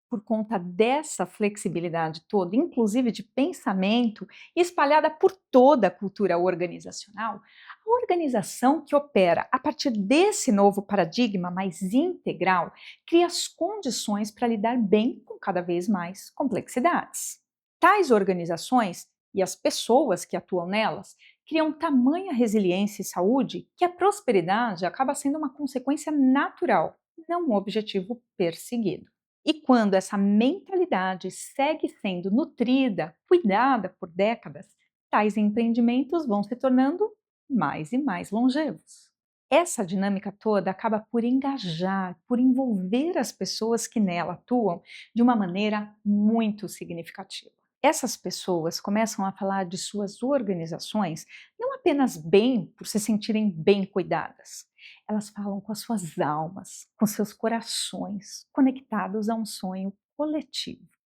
Por conta dessa flexibilidade toda, inclusive de pensamento, espalhada por toda a cultura organizacional, a organização que opera a partir desse novo paradigma mais integral cria as condições para lidar bem com cada vez mais complexidades. Tais organizações e as pessoas que atuam nelas criam tamanha resiliência e saúde que a prosperidade acaba sendo uma consequência natural, não um objetivo perseguido. E quando essa mentalidade segue sendo nutrida, cuidada por décadas, tais empreendimentos vão se tornando mais e mais longevos. Essa dinâmica toda acaba por engajar, por envolver as pessoas que nela atuam de uma maneira muito significativa. Essas pessoas começam a falar de suas organizações não apenas bem por se sentirem bem cuidadas, elas falam com as suas almas, com seus corações, conectados a um sonho coletivo.